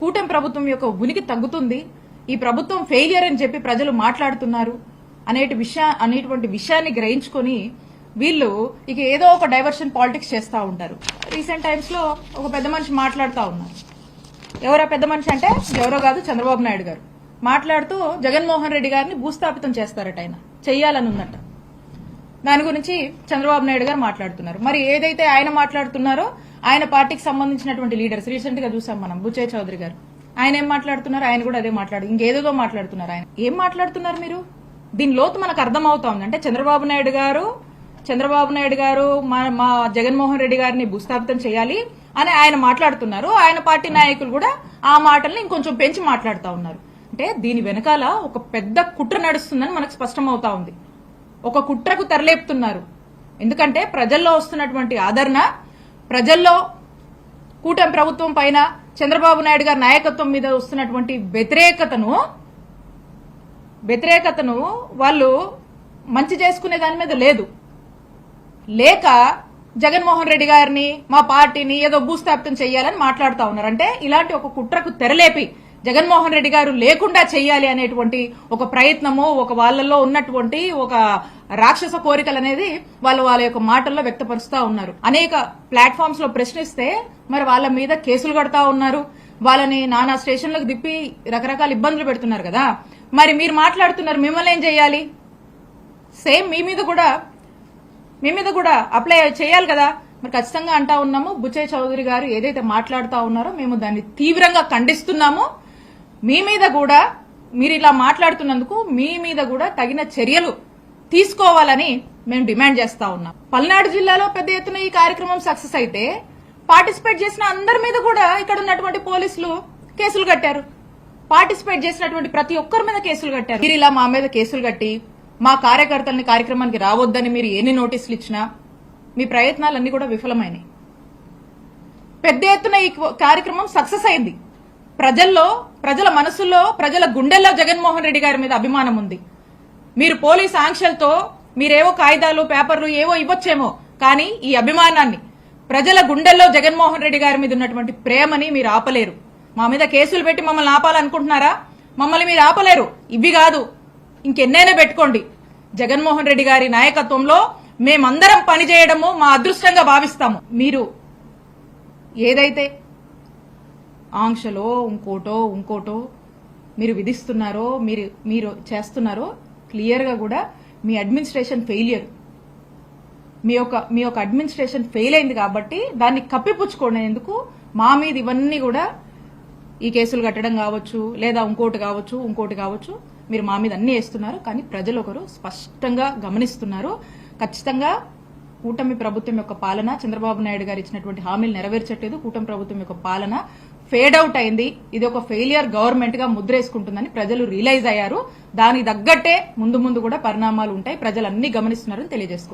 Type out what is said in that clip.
కూటమి ప్రభుత్వం యొక్క ఉనికి తగ్గుతుంది, ఈ ప్రభుత్వం ఫెయిలియర్ అని చెప్పి ప్రజలు మాట్లాడుతున్నారు అనేటువంటి విషయాన్ని గ్రహించుకొని వీళ్ళు ఇక ఏదో ఒక డైవర్షన్ పాలిటిక్స్ చేస్తూ ఉంటారు. రీసెంట్ టైమ్స్ లో ఒక పెద్ద మనిషి మాట్లాడుతూ ఉన్నారు. ఎవరో పెద్ద మనిషి అంటే ఎవరో కాదు, చంద్రబాబు నాయుడు గారు మాట్లాడుతూ జగన్మోహన్ రెడ్డి గారిని భూస్థాపితం చేస్తారట, ఆయన చెయ్యాలని ఉందట. దాని గురించి చంద్రబాబు నాయుడు గారు మాట్లాడుతున్నారు. మరి ఏదైతే ఆయన మాట్లాడుతున్నారో ఆయన పార్టీకి సంబంధించినటువంటి లీడర్స్ రీసెంట్ గా చూసాం మనం, బుచ్చయ్య చౌదరి గారు, ఆయన ఏం మాట్లాడుతున్నారు, ఆయన కూడా అదే ఇంకేదేదో మాట్లాడుతున్నారు. ఆయన ఏం మాట్లాడుతున్నారు మీరు? దీని లోతు మనకు అర్థమవుతా ఉంది. అంటే చంద్రబాబు నాయుడు గారు మా జగన్మోహన్ రెడ్డి గారిని భూస్థాపితం చేయాలి అని ఆయన మాట్లాడుతున్నారు. ఆయన పార్టీ నాయకులు కూడా ఆ మాటల్ని ఇంకొంచెం పెంచి మాట్లాడుతూ ఉన్నారు. అంటే దీని వెనకాల ఒక పెద్ద కుట్ర నడుస్తుందని మనకు స్పష్టమవుతా ఉంది. ఒక కుట్రకు తెరలేపుతున్నారు. ఎందుకంటే ప్రజల్లో వస్తున్నటువంటి ఆదరణ, ప్రజల్లో కూటమి ప్రభుత్వం పైన చంద్రబాబు నాయుడు గారి నాయకత్వం మీద వస్తున్నటువంటి వ్యతిరేకతను వాళ్ళు మంచి చేసుకునే దాని మీద లేక జగన్మోహన్ రెడ్డి గారిని మా పార్టీని ఏదో భూస్థాపితం చేయాలని మాట్లాడుతూ ఉన్నారు. అంటే ఇలాంటి ఒక కుట్రకు తెరలేపి జగన్మోహన్ రెడ్డి గారు లేకుండా చేయాలి అనేటువంటి ఒక ప్రయత్నము, ఒక వాళ్ళల్లో ఉన్నటువంటి ఒక రాక్షస కోరికలు అనేది వాళ్ళ యొక్క మాటల్లో వ్యక్తపరుస్తూ ఉన్నారు. అనేక ప్లాట్ఫామ్స్ లో ప్రశ్నిస్తే మరి వాళ్ళ మీద కేసులు కడతా ఉన్నారు, వాళ్ళని నానా స్టేషన్లకు దిప్పి రకరకాల ఇబ్బందులు పెడుతున్నారు కదా. మరి మీరు మాట్లాడుతున్నారు, మిమ్మల్ని ఏం చేయాలి? సేమ్ మీ మీద కూడా అప్లై చేయాలి కదా. మరి ఖచ్చితంగా అంటా ఉన్నాము, బుచ్చయ్య చౌదరి గారు ఏదైతే మాట్లాడుతూ ఉన్నారో మేము దాన్ని తీవ్రంగా ఖండిస్తున్నాము. మీ మీద కూడా, మీరు ఇలా మాట్లాడుతున్నందుకు మీ మీద కూడా తగిన చర్యలు తీసుకోవాలని మేము డిమాండ్ చేస్తా ఉన్నాం. పల్నాడు జిల్లాలో పెద్ద ఎత్తున ఈ కార్యక్రమం సక్సెస్ అయితే పార్టిసిపేట్ చేసిన అందరి మీద కూడా ఇక్కడ ఉన్నటువంటి పోలీసులు కేసులు కట్టారు. పార్టిసిపేట్ చేసినటువంటి ప్రతి ఒక్కరి మీద కేసులు కట్టారు. మీరు ఇలా మా మీద కేసులు కట్టి మా కార్యకర్తల్ని కార్యక్రమానికి రావద్దని మీరు ఎన్ని నోటీసులు ఇచ్చినా మీ ప్రయత్నాలన్నీ కూడా విఫలమైనాయి. పెద్ద ఎత్తున ఈ కార్యక్రమం సక్సెస్ అయింది. ప్రజల మనసుల్లో, ప్రజల గుండెల్లో జగన్మోహన్ రెడ్డి గారి మీద అభిమానం ఉంది. మీరు పోలీస్ ఆంక్షలతో మీరేవో కాగితాలు పేపర్లు ఏవో ఇవ్వచ్చేమో, కానీ ఈ అభిమానాన్ని, ప్రజల గుండెల్లో జగన్మోహన్ రెడ్డి గారి మీద ఉన్నటువంటి ప్రేమని మీరు ఆపలేరు. మా మీద కేసులు పెట్టి మమ్మల్ని ఆపాలనుకుంటున్నారా? మమ్మల్ని మీరు ఆపలేరు. ఇవి కాదు, ఇంకెన్నైనా పెట్టుకోండి. జగన్మోహన్ రెడ్డి గారి నాయకత్వంలో మేమందరం పనిచేయడము మా అదృష్టంగా భావిస్తాము. మీరు ఏదైతే ఆంక్షలో ఇంకోటో మీరు విధిస్తున్నారో, మీరు చేస్తున్నారో క్లియర్ గా కూడా మీ అడ్మినిస్ట్రేషన్ ఫెయిలియర్, మీ యొక్క అడ్మినిస్ట్రేషన్ ఫెయిల్ అయింది కాబట్టి దాన్ని కప్పిపుచ్చుకునేందుకు మా మీద ఇవన్నీ కూడా ఈ కేసులు కట్టడం కావచ్చు, లేదా ఇంకోటి కావచ్చు మీరు మా మీద అన్ని వేస్తున్నారు. కానీ ప్రజలు ఒకరు స్పష్టంగా గమనిస్తున్నారు. ఖచ్చితంగా కూటమి ప్రభుత్వం యొక్క పాలన, చంద్రబాబు నాయుడు గారు ఇచ్చినటువంటి హామీలు నెరవేర్చట్లేదు. కూటమి ప్రభుత్వం యొక్క పాలన ఫేడ్ అవుట్ అయింది. ఇది ఒక ఫెయిలియర్ గవర్నమెంట్ గా ముద్రేసుకుంటుందని ప్రజలు రియలైజ్ అయ్యారు. దానికి తగ్గట్టే ముందు కూడా పరిణామాలు ఉంటాయి. ప్రజలు అన్ని గమనిస్తున్నారని తెలియజేసుకుంటున్నారు.